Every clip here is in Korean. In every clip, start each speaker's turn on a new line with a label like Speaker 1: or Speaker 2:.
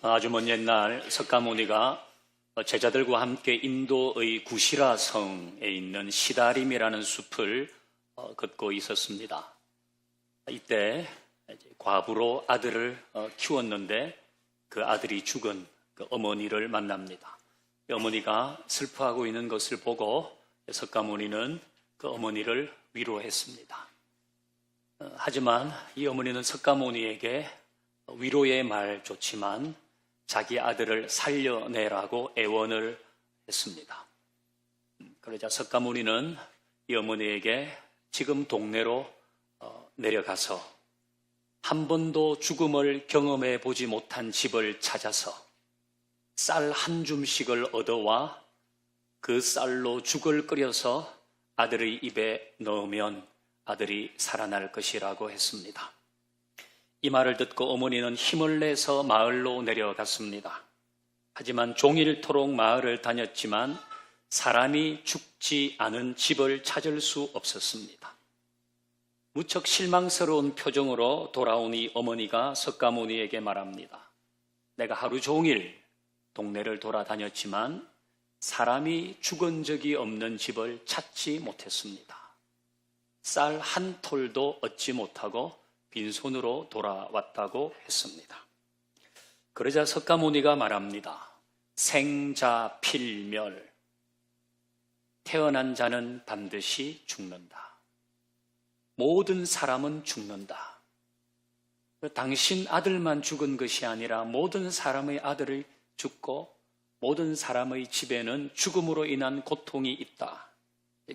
Speaker 1: 아주 먼 옛날 석가모니가 제자들과 함께 인도의 구시라 성에 있는 시다림이라는 숲을 걷고 있었습니다. 이때 과부로 아들을 키웠는데 그 아들이 죽은 그 어머니를 만납니다. 어머니가 슬퍼하고 있는 것을 보고 석가모니는 그 어머니를 위로했습니다. 하지만 이 어머니는 석가모니에게 위로의 말 좋지만 자기 아들을 살려내라고 애원을 했습니다. 그러자 석가모니는 이 어머니에게 지금 동네로 내려가서 한 번도 죽음을 경험해 보지 못한 집을 찾아서 쌀 한 줌씩을 얻어와 그 쌀로 죽을 끓여서 아들의 입에 넣으면 아들이 살아날 것이라고 했습니다. 이 말을 듣고 어머니는 힘을 내서 마을로 내려갔습니다. 하지만 종일토록 마을을 다녔지만 사람이 죽지 않은 집을 찾을 수 없었습니다. 무척 실망스러운 표정으로 돌아온 이 어머니가 석가모니에게 말합니다. 내가 하루 종일 동네를 돌아다녔지만 사람이 죽은 적이 없는 집을 찾지 못했습니다. 쌀 한 톨도 얻지 못하고 빈손으로 돌아왔다고 했습니다. 그러자 석가모니가 말합니다. 생자필멸, 태어난 자는 반드시 죽는다. 모든 사람은 죽는다. 당신 아들만 죽은 것이 아니라 모든 사람의 아들이 죽고 모든 사람의 집에는 죽음으로 인한 고통이 있다.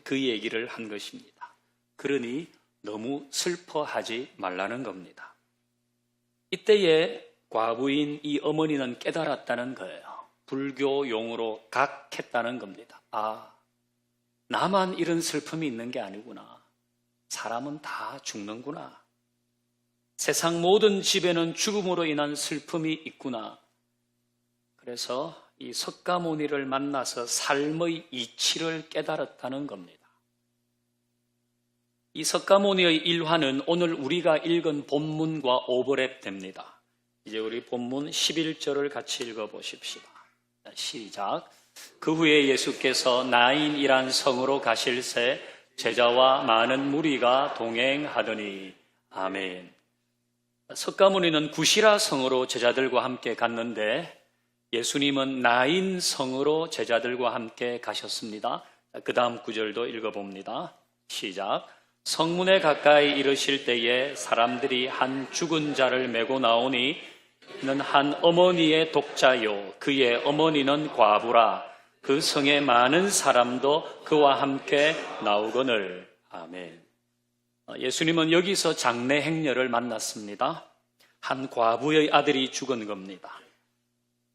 Speaker 1: 그 얘기를 한 것입니다. 그러니 너무 슬퍼하지 말라는 겁니다. 이때에 과부인 이 어머니는 깨달았다는 거예요. 불교 용어로 각했다는 겁니다. 아, 나만 이런 슬픔이 있는 게 아니구나. 사람은 다 죽는구나. 세상 모든 집에는 죽음으로 인한 슬픔이 있구나. 그래서 이 석가모니를 만나서 삶의 이치를 깨달았다는 겁니다. 이 석가모니의 일화는 오늘 우리가 읽은 본문과 오버랩됩니다. 이제 우리 본문 11절을 같이 읽어보십시다. 시작. 그 후에 예수께서 나인이란 성으로 가실새 제자와 많은 무리가 동행하더니 아멘. 석가모니는 구시라 성으로 제자들과 함께 갔는데 예수님은 나인 성으로 제자들과 함께 가셨습니다. 그 다음 구절도 읽어봅니다. 시작. 성문에 가까이 이르실 때에 사람들이 한 죽은 자를 메고 나오니 이는 한 어머니의 독자요 그의 어머니는 과부라. 그 성에 많은 사람도 그와 함께 나오거늘. 아멘. 예수님은 여기서 장례 행렬을 만났습니다. 한 과부의 아들이 죽은 겁니다.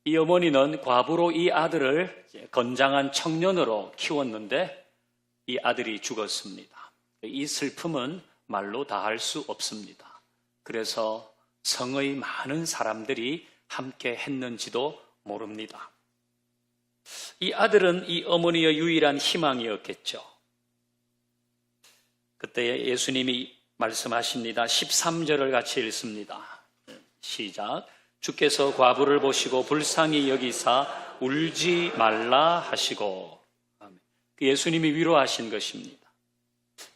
Speaker 1: 이 어머니는 과부로 이 아들을 건장한 청년으로 키웠는데 이 아들이 죽었습니다. 이 슬픔은 말로 다 할 수 없습니다. 그래서 성의 많은 사람들이 함께 했는지도 모릅니다. 이 아들은 이 어머니의 유일한 희망이었겠죠. 그때 예수님이 말씀하십니다. 13절을 같이 읽습니다. 시작. 주께서 과부를 보시고 불쌍히 여기사 울지 말라 하시고. 예수님이 위로하신 것입니다.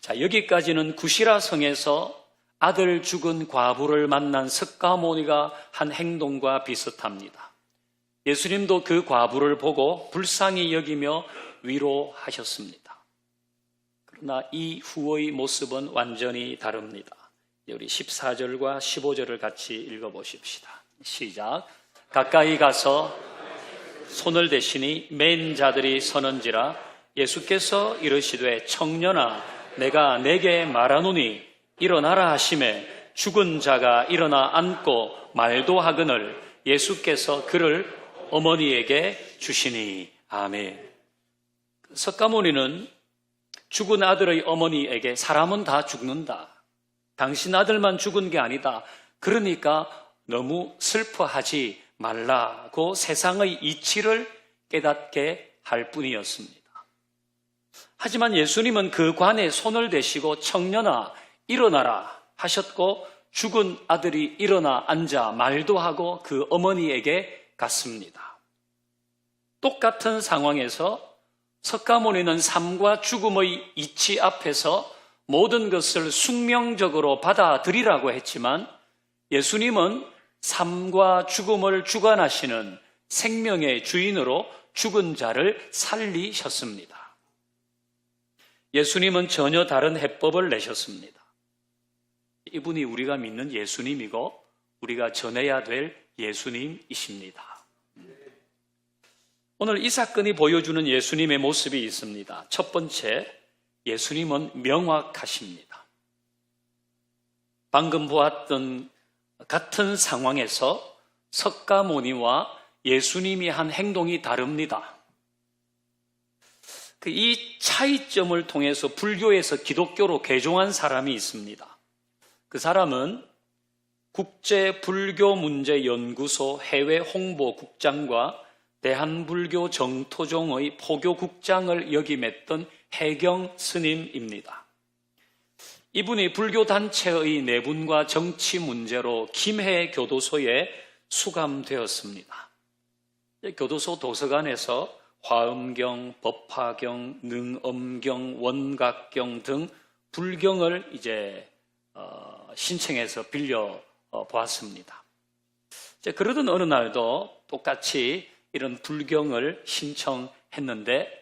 Speaker 1: 자, 여기까지는 구시라 성에서 아들 죽은 과부를 만난 석가모니가 한 행동과 비슷합니다. 예수님도 그 과부를 보고 불쌍히 여기며 위로하셨습니다. 그러나 이후의 모습은 완전히 다릅니다. 우리 14절과 15절을 같이 읽어보십시다. 시작. 가까이 가서 손을 대시니 맨 자들이 서는지라 예수께서 이르시되 청년아 내가 내게 말하노니 일어나라 하시매 죽은 자가 일어나 앉고 말도 하거늘 예수께서 그를 어머니에게 주시니. 아멘. 석가모니는 죽은 아들의 어머니에게 사람은 다 죽는다. 당신 아들만 죽은 게 아니다. 그러니까 너무 슬퍼하지 말라고 세상의 이치를 깨닫게 할 뿐이었습니다. 하지만 예수님은 그 관에 손을 대시고 청년아 일어나라 하셨고 죽은 아들이 일어나 앉아 말도 하고 그 어머니에게 같습니다. 똑같은 상황에서 석가모니는 삶과 죽음의 이치 앞에서 모든 것을 숙명적으로 받아들이라고 했지만 예수님은 삶과 죽음을 주관하시는 생명의 주인으로 죽은 자를 살리셨습니다. 예수님은 전혀 다른 해법을 내셨습니다. 이분이 우리가 믿는 예수님이고 우리가 전해야 될 예수님이십니다. 오늘 이 사건이 보여주는 예수님의 모습이 있습니다. 첫 번째, 예수님은 명확하십니다. 방금 보았던 같은 상황에서 석가모니와 예수님이 한 행동이 다릅니다. 이 차이점을 통해서 불교에서 기독교로 개종한 사람이 있습니다. 그 사람은 국제불교문제연구소 해외 홍보국장과 대한불교 정토종의 포교국장을 역임했던 해경 스님입니다. 이분이 불교단체의 내분과 정치 문제로 김해 교도소에 수감되었습니다. 교도소 도서관에서 화엄경, 법화경, 능엄경, 원각경 등 불경을 신청해서 빌려 보았습니다. 그러던 어느 날도 똑같이 이런 불경을 신청했는데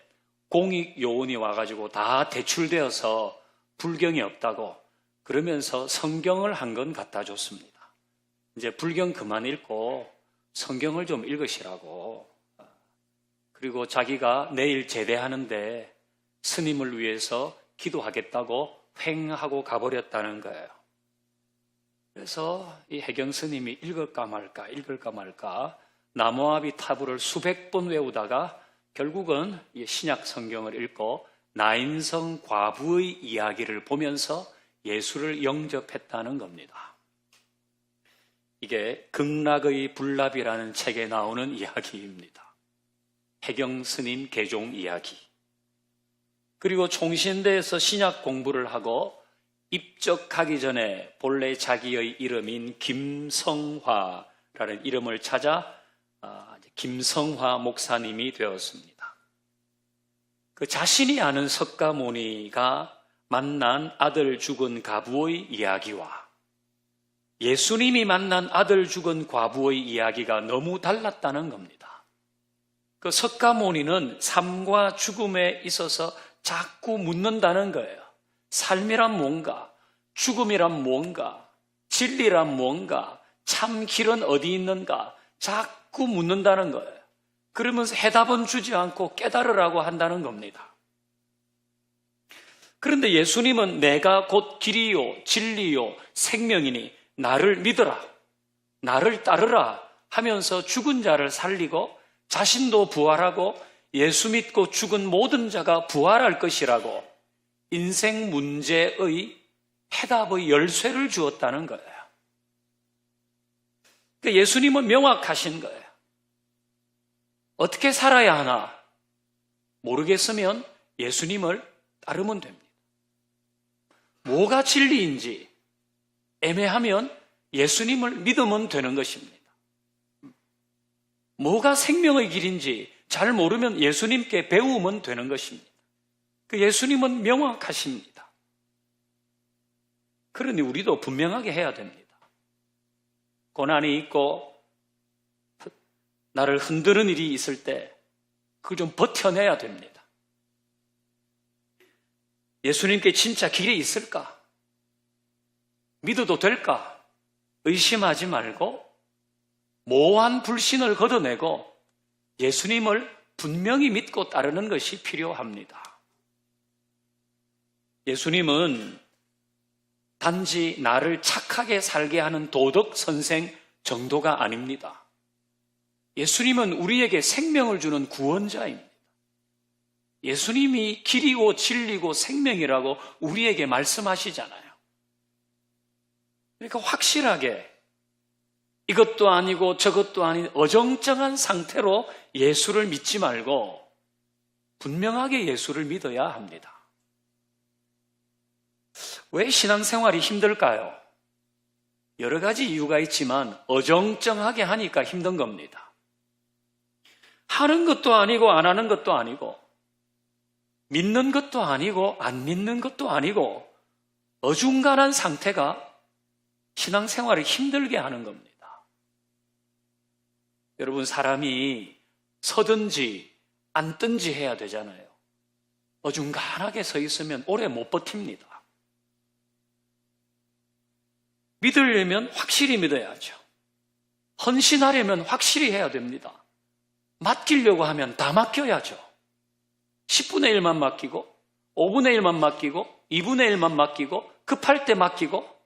Speaker 1: 공익요원이 와가지고 다 대출되어서 불경이 없다고 그러면서 성경을 한 권 갖다 줬습니다. 이제 불경 그만 읽고 성경을 좀 읽으시라고. 그리고 자기가 내일 제대하는데 스님을 위해서 기도하겠다고 횡하고 가버렸다는 거예요. 그래서 이 해경 스님이 읽을까 말까 나무아비 타부를 수백 번 외우다가 결국은 이 신약 성경을 읽고 나인성 과부의 이야기를 보면서 예수를 영접했다는 겁니다. 이게 극락의 불납이라는 책에 나오는 이야기입니다. 해경 스님 개종 이야기. 그리고 총신대에서 신약 공부를 하고 입적하기 전에 본래 자기의 이름인 김성화라는 이름을 찾아 김성화 목사님이 되었습니다. 그 자신이 아는 석가모니가 만난 아들 죽은 과부의 이야기와 예수님이 만난 아들 죽은 과부의 이야기가 너무 달랐다는 겁니다. 그 석가모니는 삶과 죽음에 있어서 자꾸 묻는다는 거예요. 삶이란 뭔가, 죽음이란 뭔가, 진리란 뭔가, 참 길은 어디 있는가 자꾸 묻는다는 거예요. 그러면서 해답은 주지 않고 깨달으라고 한다는 겁니다. 그런데 예수님은 내가 곧 길이요 진리요 생명이니 나를 믿어라, 나를 따르라 하면서 죽은 자를 살리고 자신도 부활하고 예수 믿고 죽은 모든 자가 부활할 것이라고 인생 문제의 해답의 열쇠를 주었다는 거예요. 그러니까 예수님은 명확하신 거예요. 어떻게 살아야 하나 모르겠으면 예수님을 따르면 됩니다. 뭐가 진리인지 애매하면 예수님을 믿으면 되는 것입니다. 뭐가 생명의 길인지 잘 모르면 예수님께 배우면 되는 것입니다. 그 예수님은 명확하십니다. 그러니 우리도 분명하게 해야 됩니다. 고난이 있고 나를 흔드는 일이 있을 때 그걸 좀 버텨내야 됩니다. 예수님께 진짜 길이 있을까? 믿어도 될까? 의심하지 말고 모호한 불신을 걷어내고 예수님을 분명히 믿고 따르는 것이 필요합니다. 예수님은 단지 나를 착하게 살게 하는 도덕 선생 정도가 아닙니다. 예수님은 우리에게 생명을 주는 구원자입니다. 예수님이 길이고 진리고 생명이라고 우리에게 말씀하시잖아요. 그러니까 확실하게 이것도 아니고 저것도 아닌 어정쩡한 상태로 예수를 믿지 말고 분명하게 예수를 믿어야 합니다. 왜 신앙생활이 힘들까요? 여러 가지 이유가 있지만 어정쩡하게 하니까 힘든 겁니다. 하는 것도 아니고 안 하는 것도 아니고 믿는 것도 아니고 안 믿는 것도 아니고 어중간한 상태가 신앙생활을 힘들게 하는 겁니다. 여러분, 사람이 서든지 앉든지 해야 되잖아요. 어중간하게 서 있으면 오래 못 버팁니다. 믿으려면 확실히 믿어야죠. 헌신하려면 확실히 해야 됩니다. 맡기려고 하면 다 맡겨야죠. 10분의 1만 맡기고 5분의 1만 맡기고 2분의 1만 맡기고 급할 때 맡기고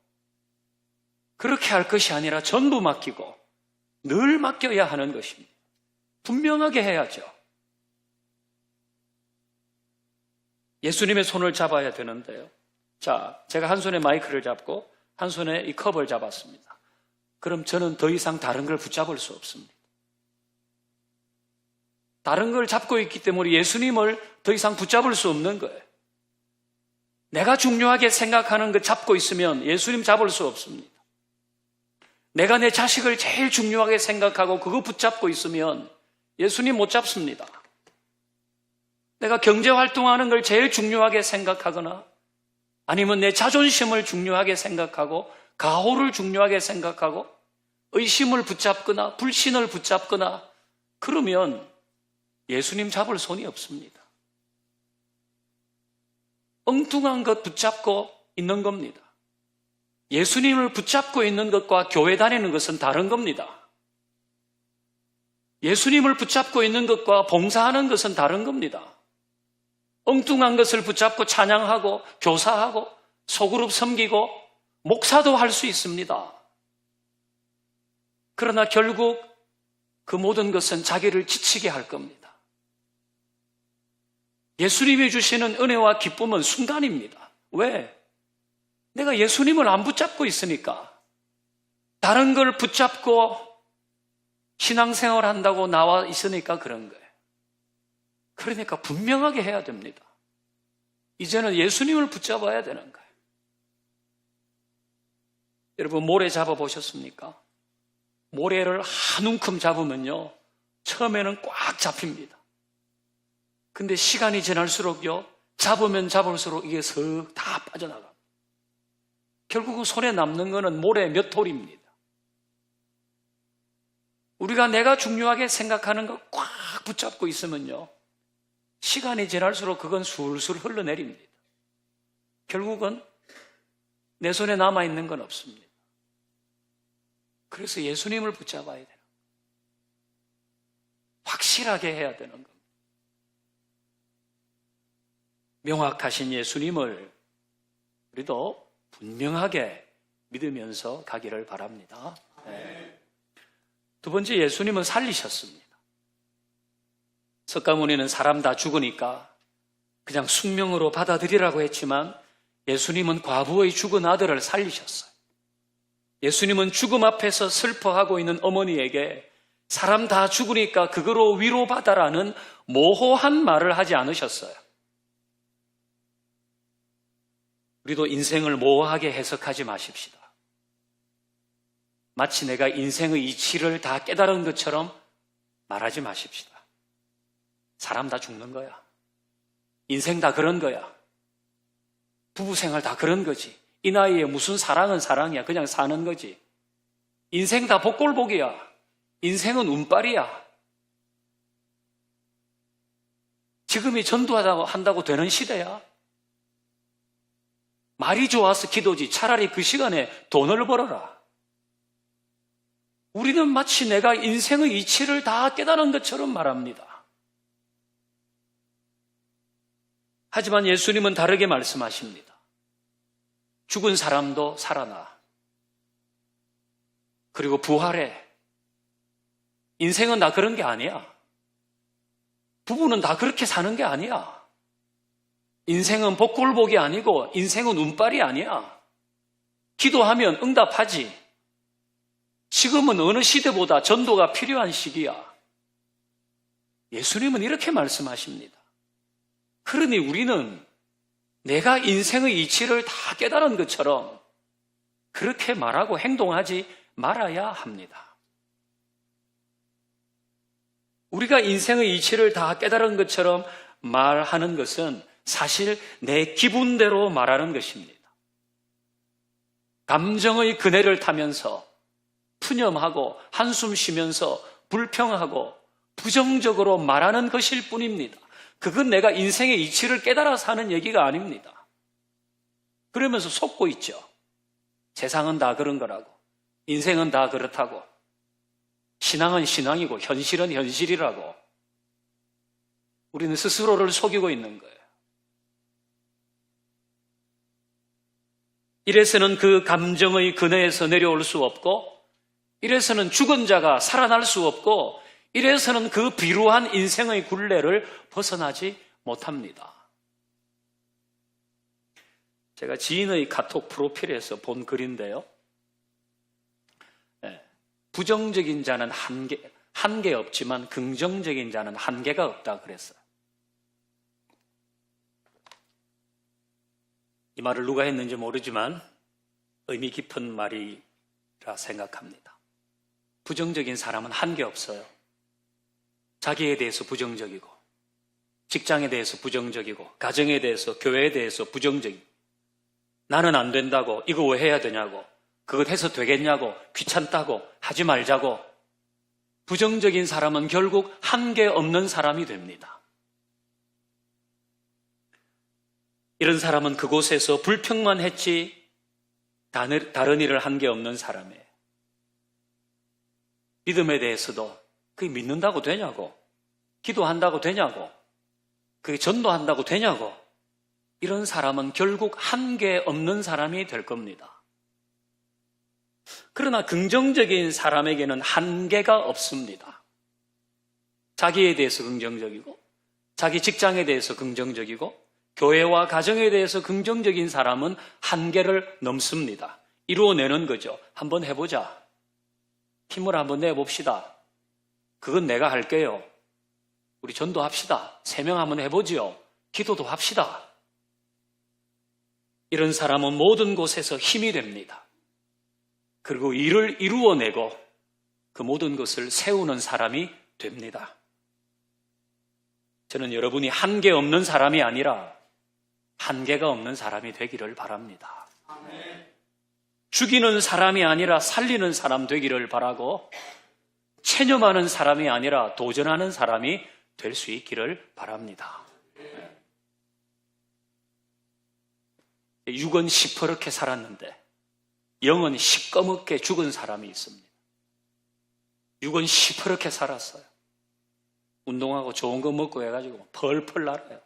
Speaker 1: 그렇게 할 것이 아니라 전부 맡기고 늘 맡겨야 하는 것입니다. 분명하게 해야죠. 예수님의 손을 잡아야 되는데요. 자, 제가 한 손에 마이크를 잡고 한 손에 이 컵을 잡았습니다. 그럼 저는 더 이상 다른 걸 붙잡을 수 없습니다. 다른 걸 잡고 있기 때문에 예수님을 더 이상 붙잡을 수 없는 거예요. 내가 중요하게 생각하는 거 잡고 있으면 예수님 잡을 수 없습니다. 내가 내 자식을 제일 중요하게 생각하고 그거 붙잡고 있으면 예수님 못 잡습니다. 내가 경제활동하는 걸 제일 중요하게 생각하거나 아니면 내 자존심을 중요하게 생각하고 가호를 중요하게 생각하고 의심을 붙잡거나 불신을 붙잡거나 그러면 예수님 잡을 손이 없습니다. 엉뚱한 것 붙잡고 있는 겁니다. 예수님을 붙잡고 있는 것과 교회 다니는 것은 다른 겁니다. 예수님을 붙잡고 있는 것과 봉사하는 것은 다른 겁니다. 엉뚱한 것을 붙잡고 찬양하고 교사하고 소그룹 섬기고 목사도 할 수 있습니다. 그러나 결국 그 모든 것은 자기를 지치게 할 겁니다. 예수님이 주시는 은혜와 기쁨은 순간입니다. 왜? 내가 예수님을 안 붙잡고 있으니까. 다른 걸 붙잡고 신앙생활 한다고 나와 있으니까 그런 거예요. 그러니까 분명하게 해야 됩니다. 이제는 예수님을 붙잡아야 되는 거예요. 여러분, 모래 잡아보셨습니까? 모래를 한 움큼 잡으면요, 처음에는 꽉 잡힙니다. 근데 시간이 지날수록요, 잡으면 잡을수록 이게 슥 다 빠져나갑니다. 결국은 손에 남는 거는 모래 몇 톨입니다. 우리가 내가 중요하게 생각하는 거 꽉 붙잡고 있으면요, 시간이 지날수록 그건 술술 흘러내립니다. 결국은 내 손에 남아있는 건 없습니다. 그래서 예수님을 붙잡아야 되는 거예요. 확실하게 해야 되는 겁니다. 명확하신 예수님을 우리도 분명하게 믿으면서 가기를 바랍니다. 네. 두 번째, 예수님은 살리셨습니다. 석가모니는 사람 다 죽으니까 그냥 숙명으로 받아들이라고 했지만 예수님은 과부의 죽은 아들을 살리셨어요. 예수님은 죽음 앞에서 슬퍼하고 있는 어머니에게 사람 다 죽으니까 그거로 위로받아라는 모호한 말을 하지 않으셨어요. 우리도 인생을 모호하게 해석하지 마십시다. 마치 내가 인생의 이치를 다 깨달은 것처럼 말하지 마십시다. 사람 다 죽는 거야. 인생 다 그런 거야. 부부생활 다 그런 거지. 이 나이에 무슨 사랑은 사랑이야. 그냥 사는 거지. 인생 다 복골복이야. 인생은 운빨이야. 지금이 전도한다고 되는 시대야. 말이 좋아서 기도지. 차라리 그 시간에 돈을 벌어라. 우리는 마치 내가 인생의 이치를 다 깨달은 것처럼 말합니다. 하지만 예수님은 다르게 말씀하십니다. 죽은 사람도 살아나. 그리고 부활해. 인생은 다 그런 게 아니야. 부부는 다 그렇게 사는 게 아니야. 인생은 복골복이 아니고 인생은 운빨이 아니야. 기도하면 응답하지. 지금은 어느 시대보다 전도가 필요한 시기야. 예수님은 이렇게 말씀하십니다. 그러니 우리는 내가 인생의 이치를 다 깨달은 것처럼 그렇게 말하고 행동하지 말아야 합니다. 우리가 인생의 이치를 다 깨달은 것처럼 말하는 것은 사실 내 기분대로 말하는 것입니다. 감정의 그네를 타면서 푸념하고 한숨 쉬면서 불평하고 부정적으로 말하는 것일 뿐입니다. 그건 내가 인생의 이치를 깨달아서 하는 얘기가 아닙니다. 그러면서 속고 있죠. 세상은 다 그런 거라고. 인생은 다 그렇다고. 신앙은 신앙이고 현실은 현실이라고. 우리는 스스로를 속이고 있는 거예요. 이래서는 그 감정의 그네에서 내려올 수 없고, 이래서는 죽은 자가 살아날 수 없고, 이래서는 그 비루한 인생의 굴레를 벗어나지 못합니다. 제가 지인의 카톡 프로필에서 본 글인데요. 부정적인 자는 한계 없지만 긍정적인 자는 한계가 없다 그랬어요. 이 말을 누가 했는지 모르지만 의미 깊은 말이라 생각합니다. 부정적인 사람은 한계 없어요. 자기에 대해서 부정적이고, 직장에 대해서 부정적이고, 가정에 대해서, 교회에 대해서 부정적이고, 나는 안 된다고, 이거 왜 해야 되냐고, 그것 해서 되겠냐고, 귀찮다고, 하지 말자고. 부정적인 사람은 결국 한계 없는 사람이 됩니다. 이런 사람은 그곳에서 불평만 했지 다른 일을 한 게 없는 사람이에요. 믿음에 대해서도 그게 믿는다고 되냐고, 기도한다고 되냐고, 그게 전도한다고 되냐고, 이런 사람은 결국 한계 없는 사람이 될 겁니다. 그러나 긍정적인 사람에게는 한계가 없습니다. 자기에 대해서 긍정적이고, 자기 직장에 대해서 긍정적이고, 교회와 가정에 대해서 긍정적인 사람은 한계를 넘습니다. 이루어내는 거죠. 한번 해보자. 힘을 한번 내봅시다. 그건 내가 할게요. 우리 전도합시다. 3명 한번 해보지요. 기도도 합시다. 이런 사람은 모든 곳에서 힘이 됩니다. 그리고 일을 이루어내고 그 모든 것을 세우는 사람이 됩니다. 저는 여러분이 한계 없는 사람이 아니라 한계가 없는 사람이 되기를 바랍니다. 죽이는 사람이 아니라 살리는 사람 되기를 바라고, 체념하는 사람이 아니라 도전하는 사람이 될 수 있기를 바랍니다. 육은 시퍼렇게 살았는데 영은 시꺼멓게 죽은 사람이 있습니다. 육은 시퍼렇게 살았어요. 운동하고 좋은 거 먹고 해가지고 펄펄 날아요.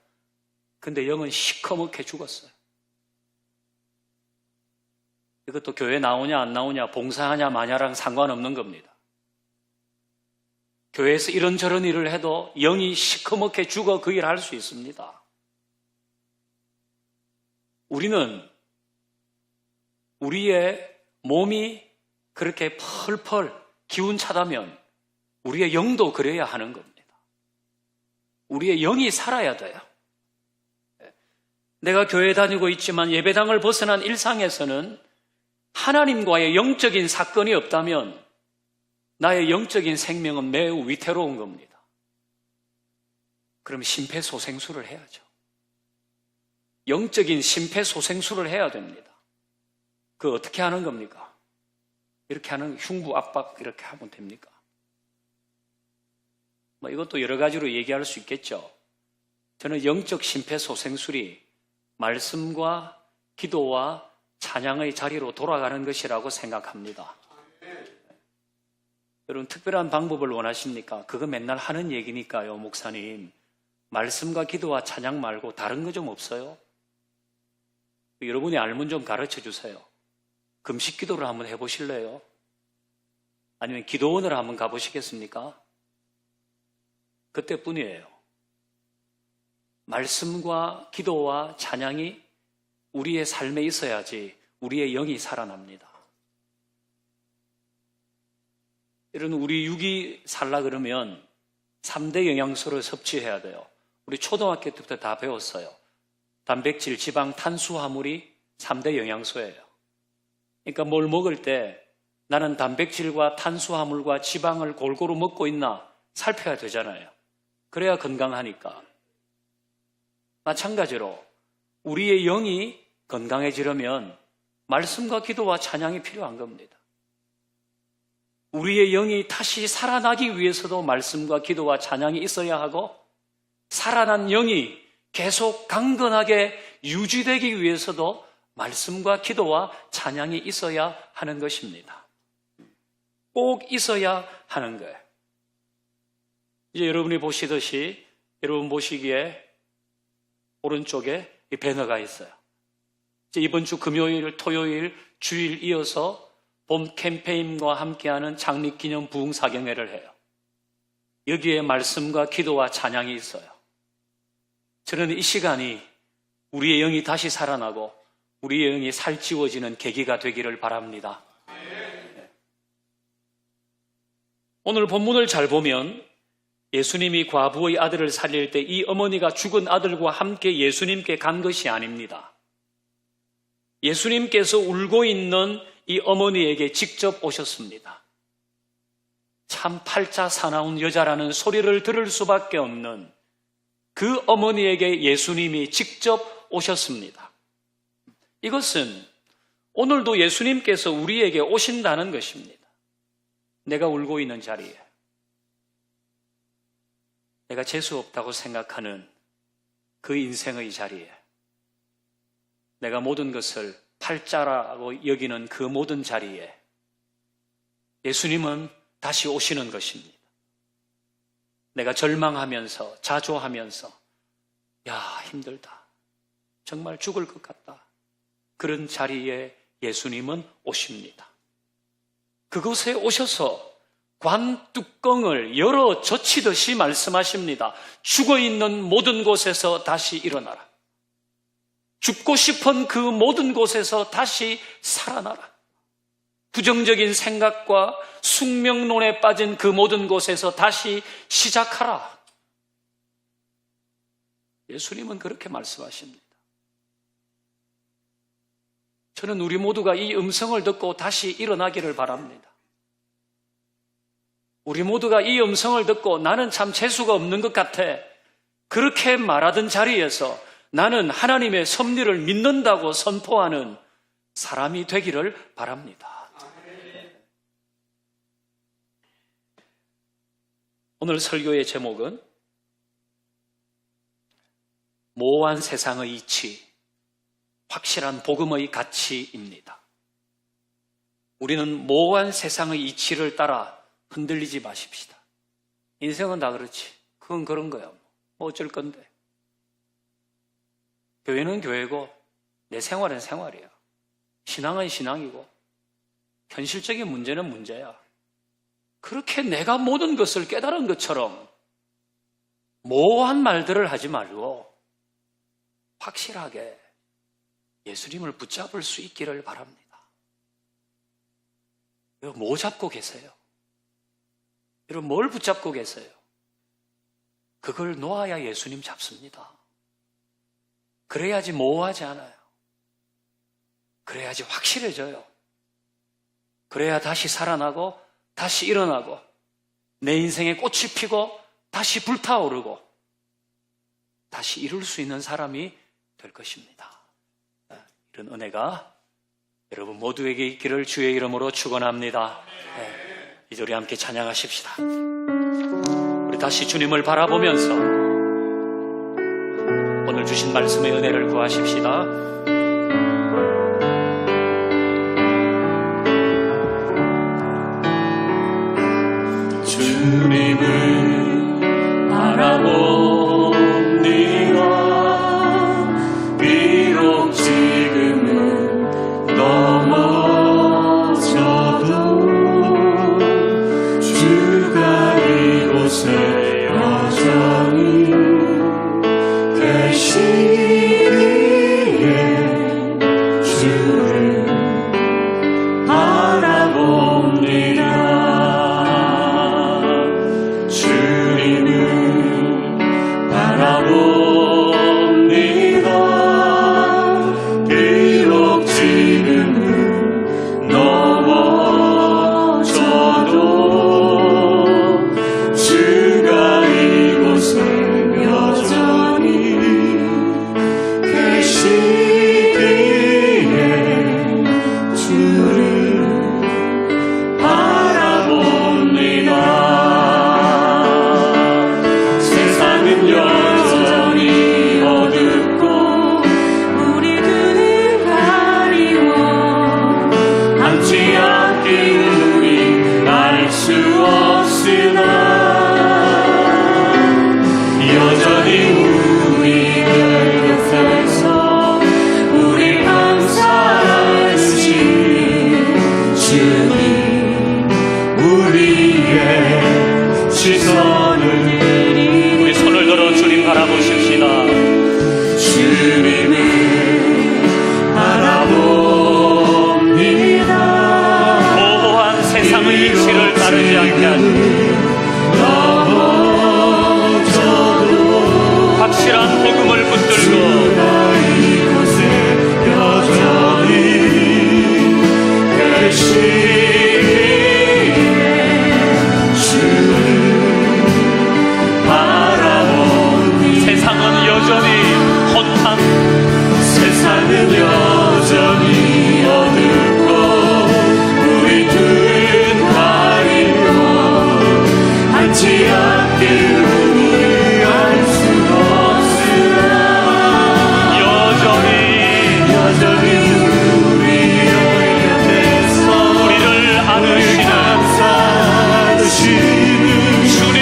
Speaker 1: 근데 영은 시커멓게 죽었어요. 이것도 교회 나오냐 안 나오냐, 봉사하냐 마냐랑 상관없는 겁니다. 교회에서 이런저런 일을 해도 영이 시커멓게 죽어 그 일을 할 수 있습니다. 우리는 우리의 몸이 그렇게 펄펄 기운 차다면 우리의 영도 그래야 하는 겁니다. 우리의 영이 살아야 돼요. 내가 교회 다니고 있지만 예배당을 벗어난 일상에서는 하나님과의 영적인 사건이 없다면 나의 영적인 생명은 매우 위태로운 겁니다. 그럼 심폐소생술을 해야죠. 영적인 심폐소생술을 해야 됩니다. 그거 어떻게 하는 겁니까? 이렇게 하는 흉부 압박 이렇게 하면 됩니까? 이것도 여러 가지로 얘기할 수 있겠죠. 저는 영적 심폐소생술이 말씀과 기도와 찬양의 자리로 돌아가는 것이라고 생각합니다. 여러분 특별한 방법을 원하십니까? 그거 맨날 하는 얘기니까요, 목사님. 말씀과 기도와 찬양 말고 다른 거 좀 없어요? 여러분이 알면 좀 가르쳐 주세요. 금식 기도를 한번 해보실래요? 아니면 기도원을 한번 가보시겠습니까? 그때뿐이에요. 말씀과 기도와 찬양이 우리의 삶에 있어야지 우리의 영이 살아납니다. 이런 우리 육이 살라 그러면 3대 영양소를 섭취해야 돼요. 우리 초등학교 때부터 다 배웠어요. 단백질, 지방, 탄수화물이 3대 영양소예요. 그러니까 뭘 먹을 때 나는 단백질과 탄수화물과 지방을 골고루 먹고 있나 살펴야 되잖아요. 그래야 건강하니까. 마찬가지로 우리의 영이 건강해지려면 말씀과 기도와 찬양이 필요한 겁니다. 우리의 영이 다시 살아나기 위해서도 말씀과 기도와 찬양이 있어야 하고, 살아난 영이 계속 강건하게 유지되기 위해서도 말씀과 기도와 찬양이 있어야 하는 것입니다. 꼭 있어야 하는 거예요. 이제 여러분이 보시듯이, 여러분 보시기에 오른쪽에 이 배너가 있어요. 이제 이번 주 금요일, 토요일, 주일 이어서 봄 캠페인과 함께하는 장미기념 부흥사경회를 해요. 여기에 말씀과 기도와 찬양이 있어요. 저는 이 시간이 우리의 영이 다시 살아나고 우리의 영이 살찌워지는 계기가 되기를 바랍니다. 오늘 본문을 잘 보면 예수님이 과부의 아들을 살릴 때 이 어머니가 죽은 아들과 함께 예수님께 간 것이 아닙니다. 예수님께서 울고 있는 이 어머니에게 직접 오셨습니다. 참 팔자 사나운 여자라는 소리를 들을 수밖에 없는 그 어머니에게 예수님이 직접 오셨습니다. 이것은 오늘도 예수님께서 우리에게 오신다는 것입니다. 내가 울고 있는 자리에, 내가 재수 없다고 생각하는 그 인생의 자리에, 내가 모든 것을 팔자라고 여기는 그 모든 자리에 예수님은 다시 오시는 것입니다. 내가 절망하면서, 자조하면서, 야, 힘들다, 정말 죽을 것 같다, 그런 자리에 예수님은 오십니다. 그곳에 오셔서 관 뚜껑을 열어 젖히듯이 말씀하십니다. 죽어있는 모든 곳에서 다시 일어나라. 죽고 싶은 그 모든 곳에서 다시 살아나라. 부정적인 생각과 숙명론에 빠진 그 모든 곳에서 다시 시작하라. 예수님은 그렇게 말씀하십니다. 저는 우리 모두가 이 음성을 듣고 다시 일어나기를 바랍니다. 우리 모두가 이 음성을 듣고 나는 참 재수가 없는 것 같아, 그렇게 말하던 자리에서 나는 하나님의 섭리를 믿는다고 선포하는 사람이 되기를 바랍니다. 오늘 설교의 제목은 모호한 세상의 이치, 확실한 복음의 가치입니다. 우리는 모호한 세상의 이치를 따라 흔들리지 마십시다. 인생은 다 그렇지. 그건 그런 거야. 뭐 어쩔 건데. 교회는 교회고 내 생활은 생활이야. 신앙은 신앙이고 현실적인 문제는 문제야. 그렇게 내가 모든 것을 깨달은 것처럼 모호한 말들을 하지 말고 확실하게 예수님을 붙잡을 수 있기를 바랍니다. 여러분, 뭐 잡고 계세요? 여러분, 뭘 붙잡고 계세요? 그걸 놓아야 예수님 잡습니다. 그래야지 모호하지 않아요. 그래야지 확실해져요. 그래야 다시 살아나고 다시 일어나고 내 인생에 꽃이 피고 다시 불타오르고 다시 이룰 수 있는 사람이 될 것입니다. 이런 은혜가 여러분 모두에게 있기를 주의 이름으로 축원합니다. 이제 우리 함께 찬양하십시다. 우리 다시 주님을 바라보면서 오늘 주신 말씀의 은혜를 구하십시다.
Speaker 2: 주님을 바라봅니다. 비록 지금은 넘어져도 주가 이곳에 여전히 계시기에
Speaker 1: 세상의 이치를 따르지 않게 하시고 확실한 복음을 붙들고 세상은 여전히 혼탁,
Speaker 2: 세상은 여전히 어둡고 우리 둘은 가리고 앉지 않길 우리 알 수 없으나 여전히 우리의 곁에서
Speaker 1: 우리를 안으시는 주님,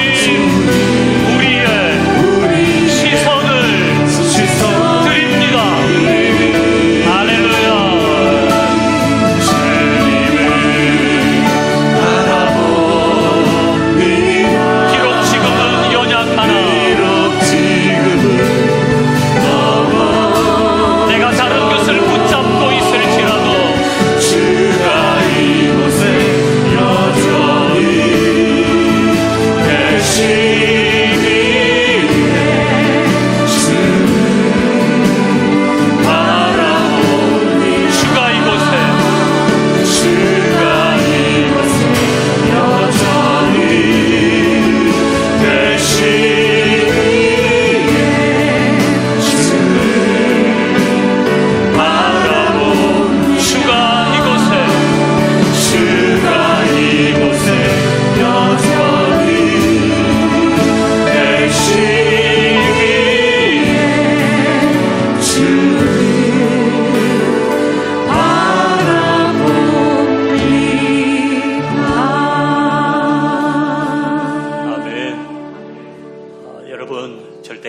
Speaker 1: 우리의 시선을 드립니다. 할렐루야. 비록 지금은 연약하나 내가 다른 것을 붙잡고 있을지라도
Speaker 2: 주가 이곳에 여전히
Speaker 1: 주가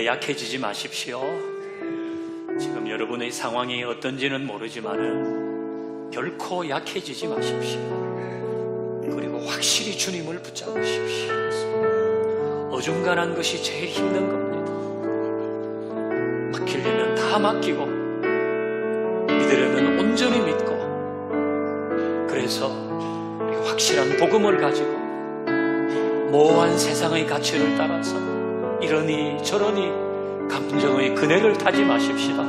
Speaker 1: 약해지지 마십시오. 지금 여러분의 상황이 어떤지는 모르지만은 결코 약해지지 마십시오. 그리고 확실히 주님을 붙잡으십시오. 어중간한 것이 제일 힘든 겁니다. 맡기려면 다 맡기고 믿으려면 온전히 믿고, 그래서 우리 확실한 복음을 가지고 모호한 세상의 가치를 따라서 이러니 저러니 감정의 그네를 타지 마십시다.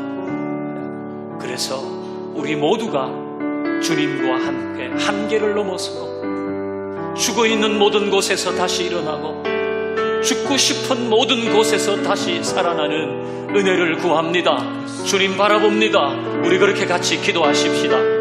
Speaker 1: 그래서 우리 모두가 주님과 함께 한계를 넘어서고 죽어있는 모든 곳에서 다시 일어나고 죽고 싶은 모든 곳에서 다시 살아나는 은혜를 구합니다. 주님 바라봅니다. 우리 그렇게 같이 기도하십시다.